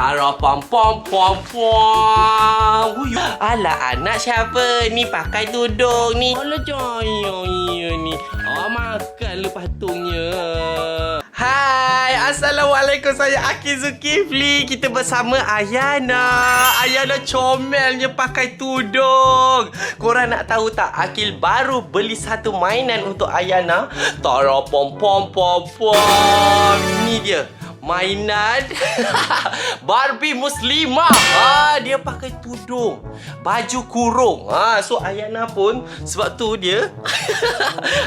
Ara pom pom pom pom. Alah, anak siapa ni pakai tudung ni? Alah, jaya ni. Makan lu patungnya. Hai, Assalamualaikum. Saya Akil Zulkifli. Kita bersama Ayana. Ayana comelnya pakai tudung. Korang nak tahu tak? Akil baru beli satu mainan untuk Ayana. Tara pom pom pom pom. Ni dia. Mainan Barbie Muslimah. Dia pakai tudung, baju kurung. So Ayana pun sebab tu dia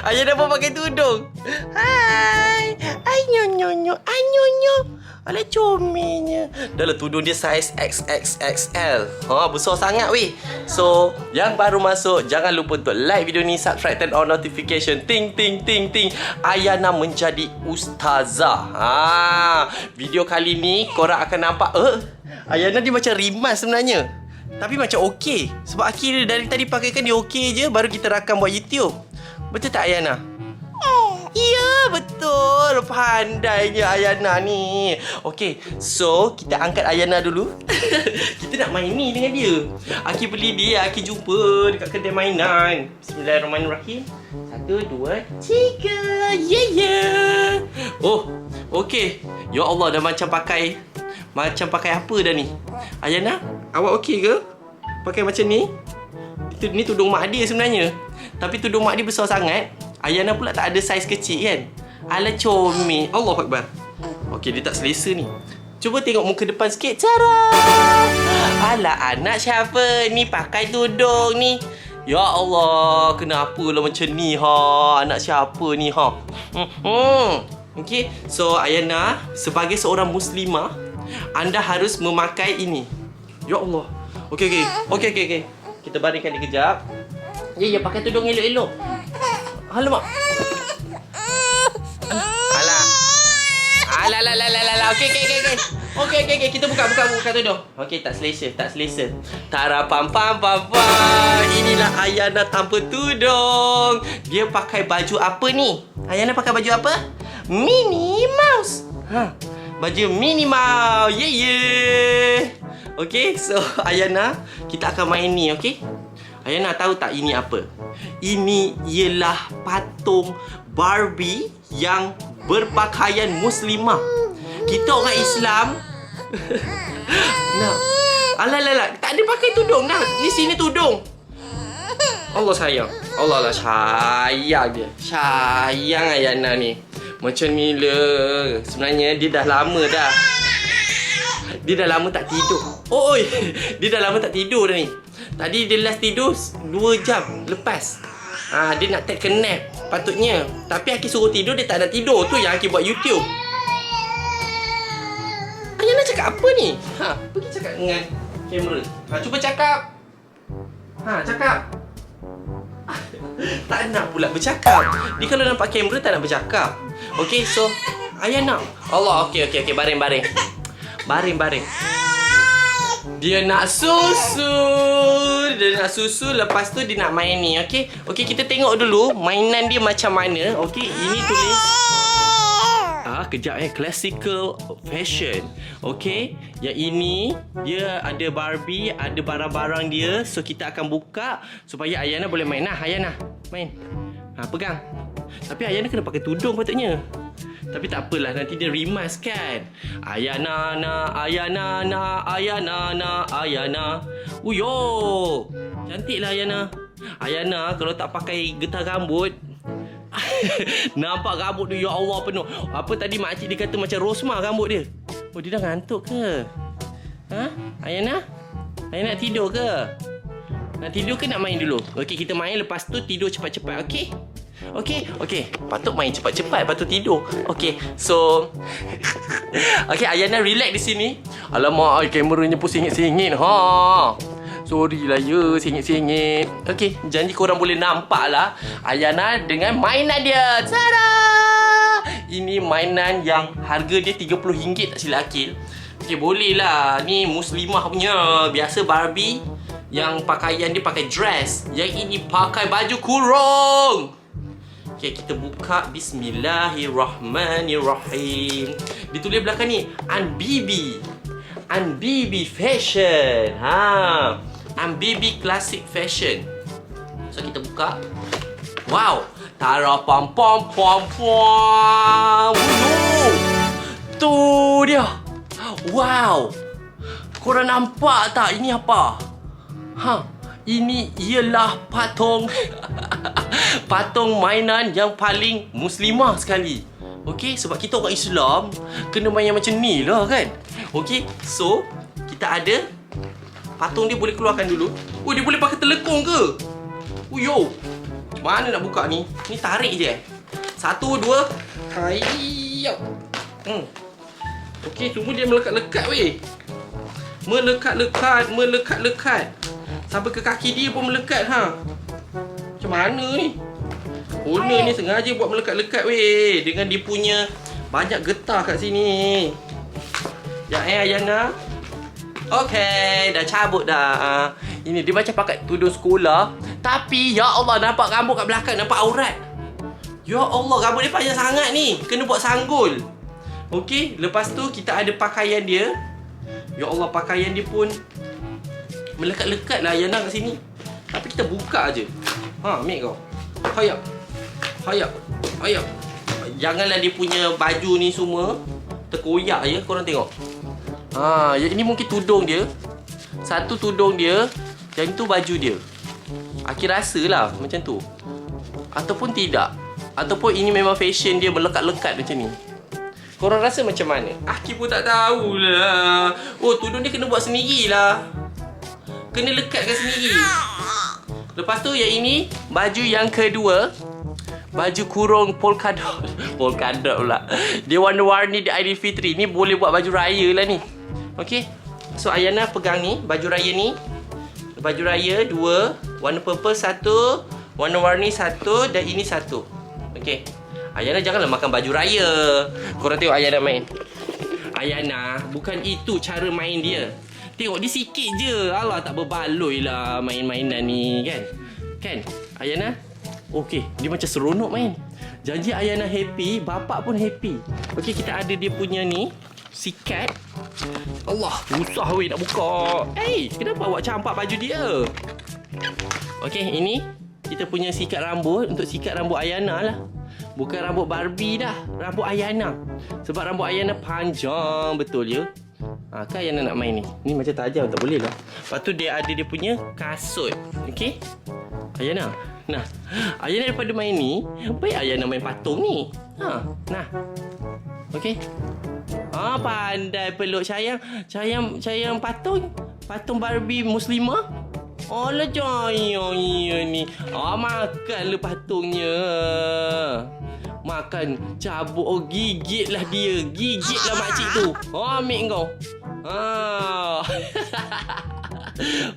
Ayana pun pakai tudung. Hai, ai nyonyo, ai nyonyo. Alah comelnya. Dah lah tudung dia saiz XXXL. Besar sangat weh. So, yang baru masuk, jangan lupa untuk like video ni, subscribe, turn on notification. Ting ting ting ting. Ayana menjadi ustazah. Video kali ni korang akan nampak Ayana dia macam rimas sebenarnya. Tapi macam okey. Sebab Akil dari tadi pakaikan dia okey je, baru kita rakam buat YouTube. Betul tak Ayana? Ya, betul. Pandainya Ayana ni. Okey, so kita angkat Ayana dulu. Kita nak main ni dengan dia. Akil beli dia, Akil jumpa dekat kedai mainan. Bismillahirrahmanirrahim. 1, 2, 3. Yeah. Oh, okey. Ya Allah, dah macam pakai apa dah ni? Ayana, awak okey ke? Pakai macam ni? Ni tudung mak dia sebenarnya. Tapi tudung mak dia besar sangat. Ayana pula tak ada saiz kecil kan? Alah comel. Allahu Akbar. Okey, dia tak selesa ni. Cuba tengok muka depan sikit. Cara. Alah, anak siapa ni pakai tudung ni? Ya Allah, kenapa lah macam ni Anak siapa ni Okey, so Ayana sebagai seorang muslimah, anda harus memakai ini. Ya Allah. Okey. Kita baringkan dia kejap. Ya, pakai tudung elok-elok. Alamak. Alah. Okey. Kita buka tudung. Okey, tak selesa. Tara pam pam pam pam. Inilah Ayana tanpa tudung. Dia pakai baju apa ni? Ayana pakai baju apa? Minnie Mouse. Baju Minnie Mouse. Yeah. Okey, so Ayana, kita akan main ni, okey? Ayana tahu tak ini apa? Ini ialah patung Barbie yang berpakaian muslimah. Kita orang Islam. Nah. Alah, tak ada pakai tudung dah. Ni sini tudung. Allah sayang. Allah lah sayang dia. Sayang Ayana ni. Macam ni lah. Sebenarnya dia dah lama dah. Dia dah lama tak tidur. Dia dah lama tak tidur dah ni. Tadi dia last tidur 2 jam lepas. Dia nak take a nap patutnya. Tapi Akil suruh tidur, dia tak nak tidur. Tu yang Akil buat YouTube. Ayana cakap apa ni? Pergi cakap dengan kamera. Cuba cakap. Cakap. Tak nak pula bercakap. Dia kalau nampak kamera tak nak bercakap. Okey, so Ayana. Allah, okey. Baring. Dia nak susu. Lepas tu dia nak main ni. Okey, kita tengok dulu mainan dia macam mana. Okey, ini tulis kejap classical fashion. Okey, yang ini dia ada Barbie, ada barang-barang dia. So kita akan buka supaya Ayana boleh main. Ayana, main. Pegang. Tapi Ayana kena pakai tudung patutnya. Tapi tak apalah, nanti dia rimas kan. Ayana. Uyo, cantiklah Ayana. Ayana kalau tak pakai getah rambut, nampak rambut dia, ya Allah, penuh. Apa tadi makcik dia kata macam Rosmah rambut dia. Dia dah ngantuk ke? Ayana? Ayana nak tidur ke? Nak tidur ke nak main dulu? Okey, kita main, lepas tu tidur cepat-cepat, okey? Okey. Patut main cepat-cepat, patut tidur. Okey, so okey, Ayana relax di sini. Alamak, kameranya pun singit-singit. Sorry lah ya, singit-singit. Okey, janji korang boleh nampak lah Ayana dengan mainan dia. Tada! Ini mainan yang harga dia RM30 tak silap Akil. Okey, boleh lah. Ni muslimah punya. Biasa Barbie yang pakaian dia pakai dress. Yang ini pakai baju kurung. Okey, kita buka. Bismillahirrahmanirrahim. Ditulis belakang ni, An Bibi. Unbibi Fashion. Unbibi Classic Fashion. So kita buka. Wow. Tara pam pam pam pam. Tu dia. Wow. Korang nampak tak ini apa? Ini ialah patung patung mainan yang paling muslimah sekali. Okey, sebab kita orang Islam kena main yang macam ni lah kan. Okey, so kita ada patung dia, boleh keluarkan dulu. Oh, dia boleh pakai telekong ke? Yo. Macam mana nak buka ni? Ni tarik je. 1, 2. Hayap. Okey, semua dia melekat-lekat weh. Melekat-lekat. Sampai ke kaki dia pun melekat Macam mana ni? Owner ni sengaja buat melekat-lekat weh. Dengan dia punya banyak getah kat sini. Ya Ayana. Okey, dah cabut dah. Ini dia macam pakai tudung sekolah. Tapi ya Allah, nampak rambut kat belakang, nampak aurat. Ya Allah, rambut dia panjang sangat ni. Kena buat sanggul. Okey, lepas tu kita ada pakaian dia. Ya Allah, pakaian dia pun melekat-lekat lah Ayana kat sini. Tapi kita buka je. Ambil kau. Hayap. Janganlah dia punya baju ni semua terkoyak je. Korang tengok. Ini mungkin tudung dia. Satu tudung dia. Yang tu baju dia. Aki rasa lah macam tu. Ataupun tidak. Ataupun ini memang fashion dia melekat-lekat macam ni. Korang rasa macam mana? Aki pun tak tahulah. Oh, tudung dia kena buat sendirilah. Kena lekatkan sendiri. Lepas tu yang ini baju yang kedua. Baju kurung polka dot. Polka dot pula. Dia warna-warni di Aidilfitri. Ni boleh buat baju raya lah ni. Okey. So Ayana pegang ni, baju raya ni. Baju raya 2, warna purple 1, warna-warni 1 dan ini 1. Okey. Ayana janganlah makan baju raya. Korang tengok Ayana main. Ayana, bukan itu cara main dia. Tengok dia sikit je. Alah, tak berbaloi lah main-mainan ni kan. Kan Ayana? Okey, dia macam seronok main. Janji Ayana happy, bapak pun happy. Okey, kita ada dia punya ni sikat. Allah, susah weh nak buka. Kenapa awak campak baju dia? Okey, ini kita punya sikat rambut. Untuk sikat rambut Ayana lah. Bukan rambut Barbie dah, rambut Ayana. Sebab rambut Ayana panjang betul ya. Kan Ayana nak main ni. Ni macam tajam, tak boleh lah. Lepas tu dia ada dia punya kasut. Okey, Ayana. Nah, Ayana daripada main ni, baik Ayana main patung ni. Nah. Okey. Pandai peluk sayang patung. Patung Barbie muslimah. Alah jaya ni. Makanlah patungnya. Makan, cabut, gigitlah dia. Gigitlah makcik tu. Ambil kau.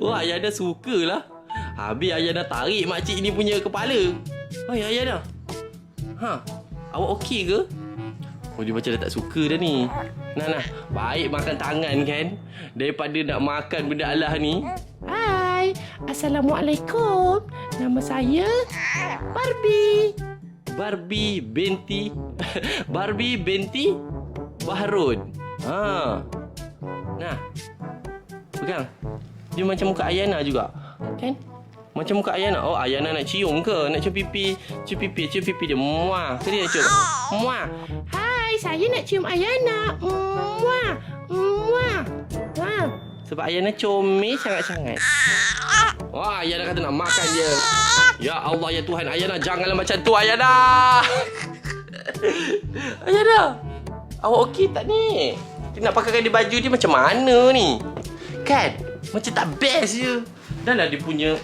Wah, Ayana sukalah. Habis Ayana tarik makcik ni punya kepala. Ayana. Awak okey ke? Oh, dia macam dah tak suka dah ni. Nah. Baik makan tangan kan, daripada nak makan benda alah ni. Hai, Assalamualaikum. Nama saya Barbie binti Bahrun. Nah. Pegang. Dia macam muka Ayana juga. Kan? Macam muka Ayana. Oh, Ayana nak cium ke? Nak cium pipi. Cium pipi dia. Muah. Ke dia nak cium? Muah. Hai, saya nak cium Ayana. Muah. Sebab Ayana comel sangat-sangat. Wah, Ayana kata nak makan dia. Ya Allah, ya Tuhan. Ayana, janganlah macam tu, Ayana. Ayana, awak okey tak ni? Dia nak pakaikan dia baju dia macam mana ni? Kan? Macam tak best je. Dah lah dia punya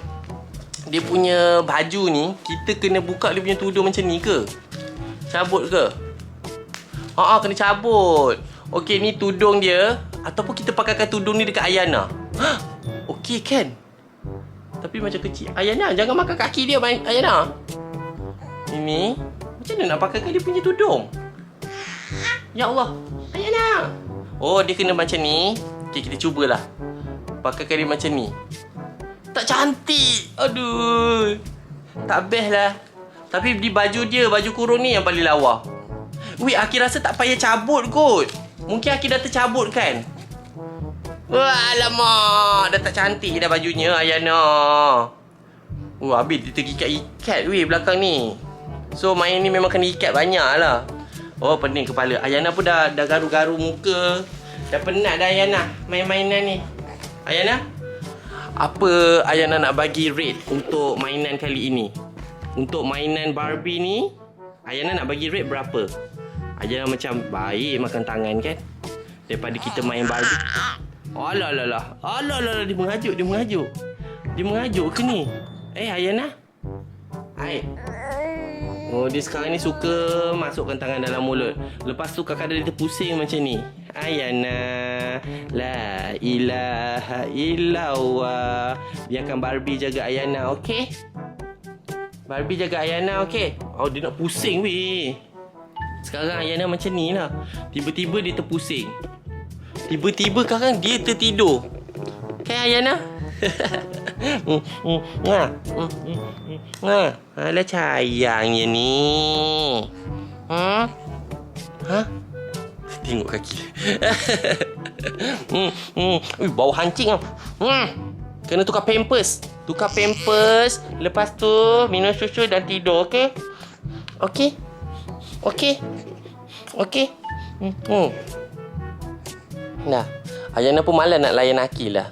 baju ni, kita kena buka dia punya tudung macam ni ke? Cabut ke? Kena cabut. Okey, ni tudung dia. Ataupun kita pakaikan tudung ni dekat Ayana. Okey kan? Tapi macam kecil. Ayana, jangan makan kaki dia, Ayana. Ini, macam mana nak pakaikan dia punya tudung? Ya Allah. Ayana. Oh, dia kena macam ni. Okey, kita cubalah. Pakaikan dia macam ni. Tak cantik. Aduh. Tak best lah. Tapi di baju dia, baju kurung ni yang paling lawa. Weh, Aki rasa tak payah cabut kot. Mungkin Aki dah tercabut kan? Wah, alamak. Dah tak cantik dah bajunya, Ayana. Habis dia terikat-ikat weh belakang ni. So, main ni memang kena ikat banyak lah. Oh, pening kepala. Ayana pun dah garu-garu muka. Dah penat dah Ayana main-mainan ni. Ayana, apa Ayana nak bagi rate untuk mainan kali ini? Untuk mainan Barbie ni, Ayana nak bagi rate berapa? Ayana macam baik makan tangan kan? Daripada kita main Barbie. Alah, dia mengajuk. Dia mengajuk ke ni? Ayana? Hai. Oh, dia sekarang ni suka masukkan tangan dalam mulut. Lepas tu kadang-kadang dia terpusing macam ni. Ayana, la ilaha illallah. Biarkan Barbie jaga Ayana, okey? Barbie jaga Ayana, okey? Oh, dia nak pusing weh. Sekarang Ayana macam ni lah. Tiba-tiba dia terpusing. Tiba-tiba sekarang dia tertidur. Okay, Ayana? Alah sayangnya ni. Ha? Tengok kaki. Bau hancing. Kena tukar pampers. Lepas tu minum susu dan tidur, okey? Okey. Nah, Ayana pun malas nak layan Akil lah.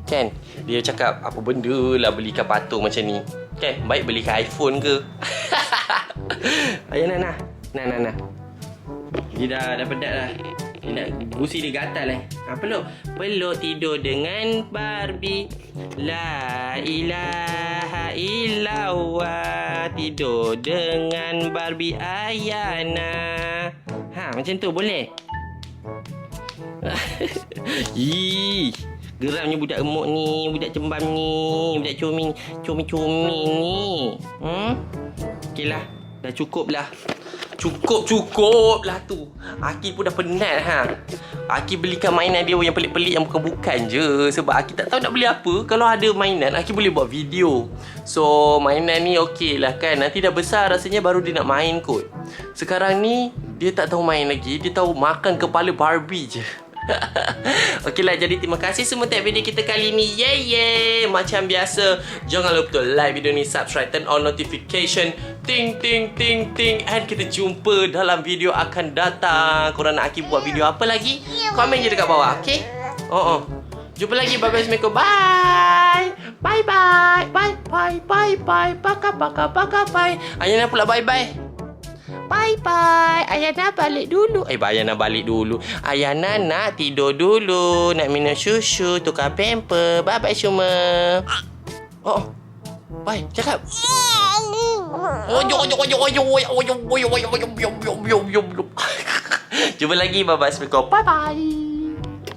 Kan? Dia cakap apa benda lah belikan patung macam ni. Kan? Baik belikan iPhone ke? Ayana nah. Dia dah penat lah. Dia nak gusi dia gatal peluk tidur dengan Barbie. La ilaha illallah. Tidur dengan Barbie Ayana. Macam tu boleh? Geramnya budak gemuk ni, budak cembam ni, budak coming ni. Okeylah, dah cukup lah. Cukup lah tu. Akil pun dah penat Akil belikan mainan dia yang pelik-pelik yang bukan-bukan je. Sebab Akil tak tahu nak beli apa. Kalau ada mainan, Akil boleh buat video. So, mainan ni okey lah kan. Nanti dah besar rasanya baru dia nak main kot. Sekarang ni, dia tak tahu main lagi. Dia tahu makan kepala Barbie je. Okeylah, jadi terima kasih semua tengok video kita kali ni. Macam biasa, jangan lupa like video ni, subscribe, turn on notification, ting. And kita jumpa dalam video akan datang. Korang nak Akil buat video apa lagi? Komen je dekat bawah, okey? Jumpa lagi. Bye-bye. Assalamualaikum. Bye. Paka. Ayana pula bye-bye. Bye. Ayana balik dulu. Ayana balik dulu. Ayana nak tidur dulu. Nak minum susu. Tukar pamper. Bye-bye semua. Bye. Cakap. Jumpa lagi. Bye-bye. Assalamualaikum. Bye-bye.